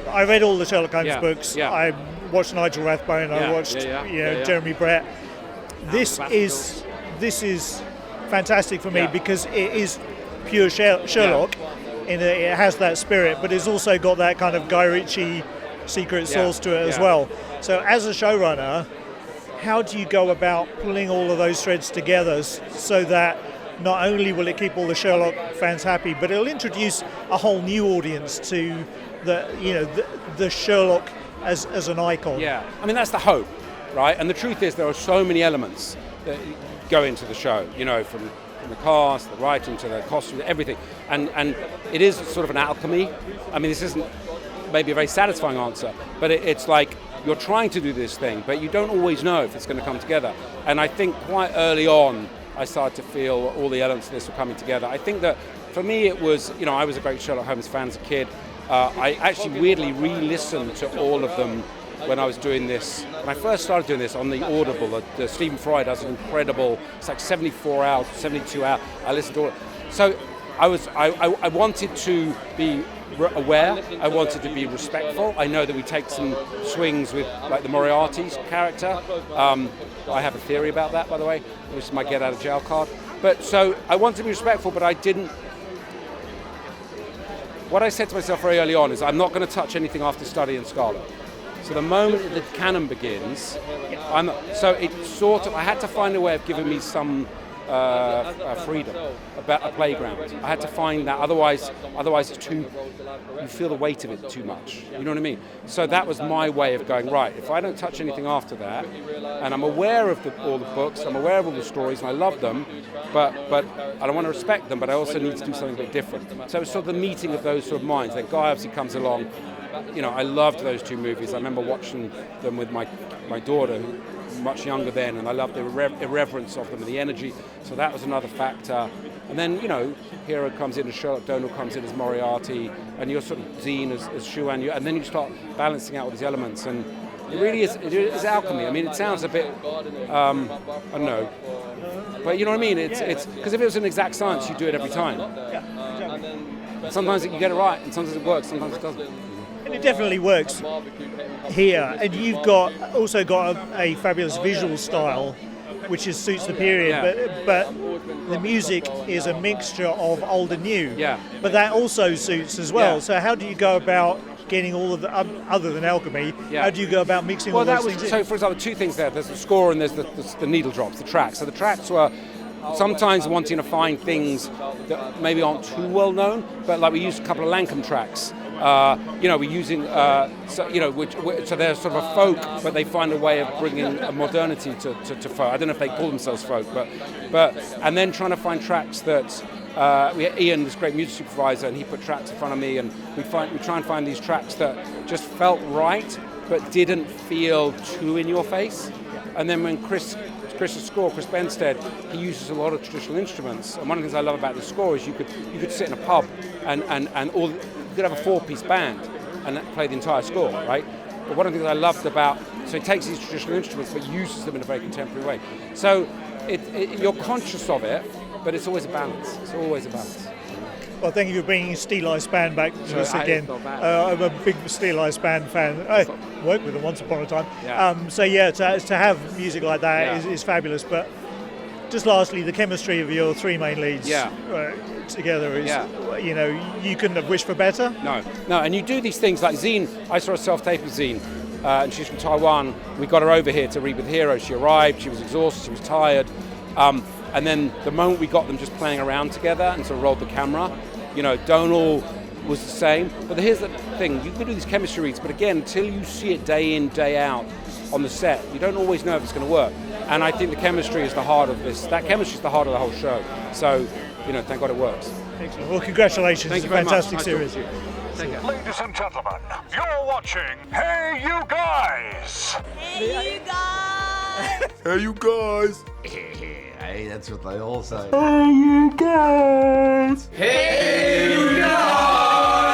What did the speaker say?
I read all the Sherlock Holmes Yeah, books. yeah. I watched Nigel Rathbone. I watched Jeremy Brett. This is fantastic for me because it is pure Sherlock. In that it has that spirit, but it's also got that kind of Guy Ritchie secret sauce to it as well. So as a showrunner, how do you go about pulling all of those threads together so that not only will it keep all the Sherlock fans happy, but it'll introduce a whole new audience to the Sherlock as an icon? Yeah, I mean, that's the hope, right? And the truth is there are so many elements that go into the show, from the cast, the writing, to the costume, everything. And it is sort of an alchemy. I mean, this isn't maybe a very satisfying answer, but it's like you're trying to do this thing, but you don't always know if it's going to come together. And I think quite early on, I started to feel all the elements of this were coming together. I think that for me it was, I was a great Sherlock Holmes fan as a kid. I actually weirdly re-listened to all of them when I was doing this. When I first started doing this on the Audible, the Stephen Fry does an incredible, it's like 74 hours, 72 hours, I listened to it. So I wanted to be aware, I wanted to be respectful. I know that we take some swings with like the Moriarty's character. I have a theory about that, by the way, which is my get out of jail card. But so I wanted to be respectful, but I didn't. What I said to myself very early on is I'm not going to touch anything after Study in Scarlet. So the moment that the Canon begins, I had to find a way of giving me some freedom, about a playground. I had to find that, otherwise it's you feel the weight of it too much. You know what I mean? So that was my way of going, right, if I don't touch anything after that, and I'm aware of all the books, I'm aware of all the stories, and I love them, but I don't want to respect them, but I also need to do something a bit different. So it's sort of the meeting of those sort of minds. Then Guy obviously comes along. I loved those two movies. I remember watching them with my daughter, much younger then, and I loved the irreverence of them and the energy. So that was another factor. And then, Hero comes in as Sherlock, Doyle comes in as Moriarty, and you're sort of Zine as Shuan, and then you start balancing out all these elements. And it really is alchemy. I mean, it sounds a bit, I don't know, but you know what I mean? It's because if it was an exact science, you'd do it every time. Yeah, exactly. Sometimes you get it right, and sometimes it works, sometimes it doesn't. And it definitely works here. And you've also got a fabulous visual style, which suits the period. Yeah. But the music is a mixture of old and new. Yeah. But that also suits as well. Yeah. So how do you go about getting all of the other than alchemy? Yeah. How do you go about mixing all those things in? So, for example, two things there. There's the score and there's the needle drops, the tracks. So the tracks were sometimes wanting to find things that maybe aren't too well known, but like we used a couple of Lankham tracks. We're using, so they're sort of a folk, but they find a way of bringing a modernity to folk. I don't know if they call themselves folk, but and then trying to find tracks that we had Ian, this great music supervisor, and he put tracks in front of me, and we try and find these tracks that just felt right, but didn't feel too in your face. And then when Chris's score, Chris Benstead, he uses a lot of traditional instruments. And one of the things I love about the score is you could sit in a pub and you could have a 4-piece band and play the entire score, right? But one of the things I loved so he takes these traditional instruments but uses them in a very contemporary way. So you're conscious of it, but it's always a balance. It's always a balance. Well, thank you for bringing Steelized Band back to us again. I'm a big Steelized Band fan. I worked with them once upon a time. Yeah. To have music like that is fabulous. But just lastly, the chemistry of your three main leads together is, you couldn't have wished for better. No, and you do these things like Zine. I saw a self-tape of Zine, and she's from Taiwan. We got her over here to read with Hero. She arrived, she was exhausted, she was tired. And then the moment we got them just playing around together and sort of rolled the camera, Donal was the same. But here's the thing, you can do these chemistry reads, but again, until you see it day in, day out on the set, you don't always know if it's going to work. And I think the chemistry is the heart of this. That chemistry is the heart of the whole show. So, thank God it works. Excellent. Well, congratulations. Thank you it's a very fantastic much. series. Take care. Ladies and gentlemen, you're watching Hey You Guys! Hey, you guys! Hey, you guys! Hey, that's what they all say. Hey, you guys! Hey, you guys!